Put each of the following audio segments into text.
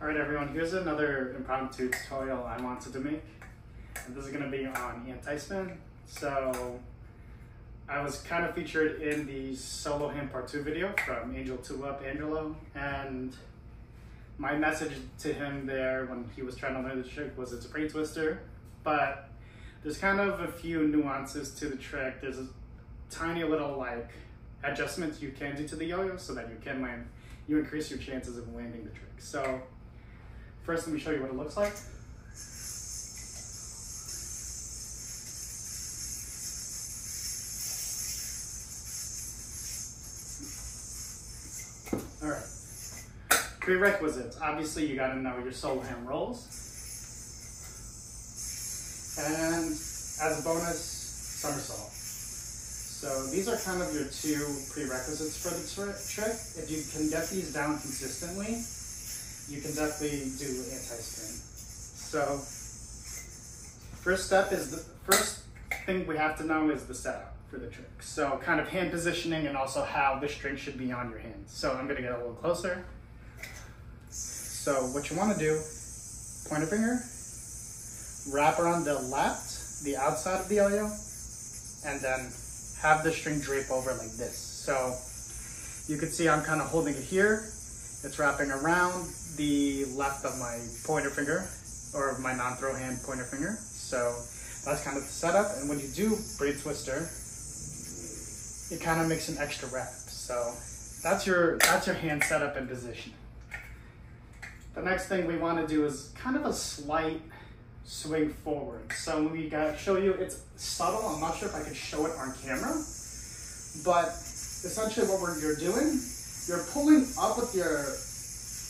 Alright everyone, here's another impromptu tutorial I wanted to make. And this is going to be on Antispin. So I was kind of featured in the Soloham Part 2 video from Angel Tulip Angelo, and my message to him there when he was trying to learn the trick was it's a brain twister, but there's kind of a few nuances to the trick. There's a tiny little like adjustments you can do to the yo-yo so that you can land, you increase your chances of landing the trick. So first, let me show you what it looks like. All right, prerequisites. Obviously, you gotta know your Soloham rolls. And as a bonus, somersault. So these are kind of your two prerequisites for the trick. If you can get these down consistently, you can definitely do anti-spin. So first thing we have to know is the setup for the trick. So kind of hand positioning and also how the string should be on your hands. So I'm gonna get a little closer. So what you wanna do, pointer finger, wrap around the left, the outside of the yo-yo, and then have the string drape over like this. So you can see I'm kind of holding it here. It's wrapping around the left of my pointer finger, or my non-throw hand pointer finger. So that's kind of the setup. And when you do braid twister, it kind of makes an extra wrap. So that's your hand setup and position. The next thing we want to do is kind of a slight swing forward. So we gotta show you, it's subtle. I'm not sure if I can show it on camera, but essentially what you're doing, you're pulling up with your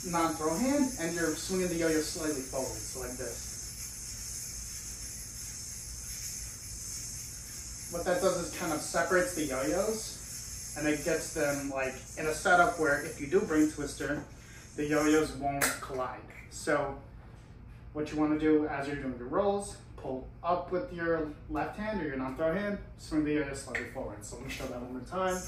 non-throw hand and you're swinging the yo-yo slightly forward, so like this. What that does is kind of separates the yo-yos and it gets them like in a setup where if you do brain twister, the yo-yos won't collide. So what you want to do as you're doing your rolls, pull up with your left hand or your non-throw hand, swing the yo-yo slightly forward. So let me show that one more time.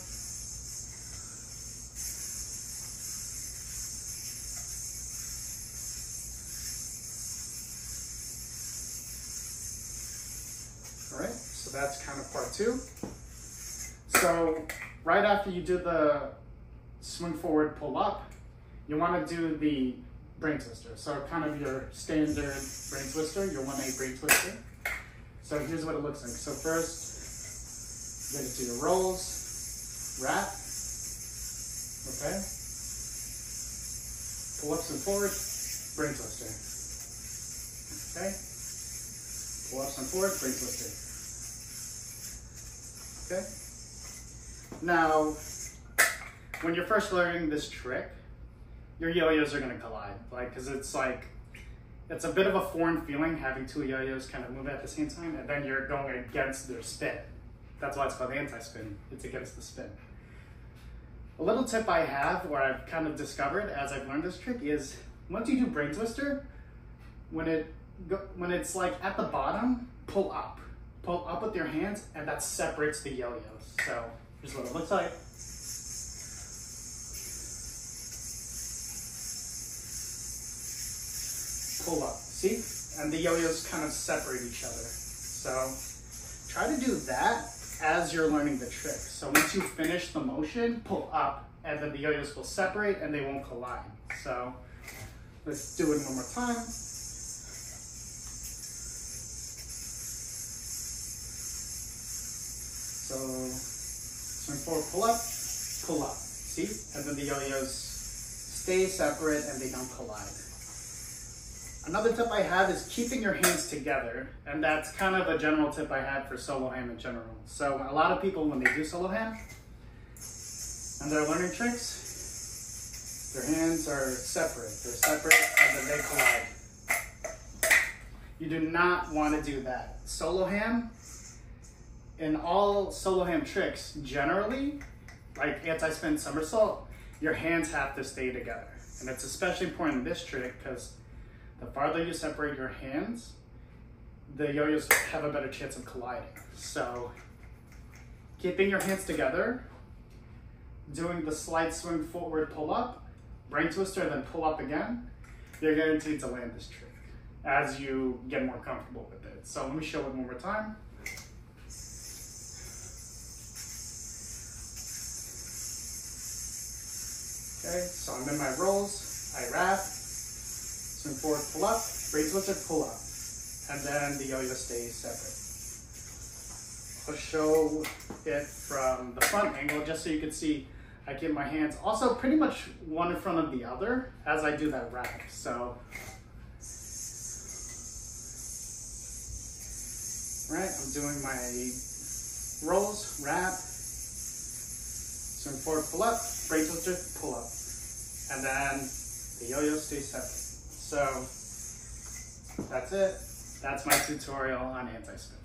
All right, so that's kind of part two. So right after you do the swing forward, pull up, you want to do the brain twister. So kind of your standard brain twister, your 1-8 brain twister. So here's what it looks like. So first, you're gonna do your rolls, wrap, okay? Pull ups and forward, brain twister, okay? Pull ups and forward, brain twister, okay? Now, when you're first learning this trick, your yo-yos are gonna collide, because it's a bit of a foreign feeling having two yo-yos kind of move at the same time, and then you're going against their spin. That's why it's called anti-spin. It's against the spin. A little tip I have, or I've kind of discovered as I've learned this trick, is once you do brain twister, when it's like at the bottom, pull up with your hands, and that separates the yo-yos. So here's what it looks like. Pull up, see? And the yo-yos kind of separate each other. So try to do that as you're learning the trick. So once you finish the motion, pull up, and then the yo-yos will separate and they won't collide. So let's do it one more time. So swing forward, pull up, see? And then the yo-yos stay separate and they don't collide. Another tip I have is keeping your hands together, and that's kind of a general tip I had for Soloham in general. So a lot of people, when they do Soloham and they're learning tricks, their hands are separate. They're separate and then they collide. You do not want to do that. Soloham, in all Soloham tricks, generally, like anti-spin somersault, your hands have to stay together. And it's especially important in this trick because the farther you separate your hands, the yo-yos have a better chance of colliding. So keeping your hands together, doing the slight swing forward, pull up, brain twister, then pull up again. you're guaranteed to land this trick as you get more comfortable with it. So let me show it one more time. Okay, so I'm in my rolls, I wrap, swing forward, pull up, brace lifted, pull up, and then the yo-yo stays separate. I'll show it from the front angle just so you can see I keep my hands also pretty much one in front of the other as I do that wrap. So, right, I'm doing my rolls, wrap, swing forward, pull up, brace lifted, pull up, and then the yo-yo stays separate. So that's it. That's my tutorial on anti-spin.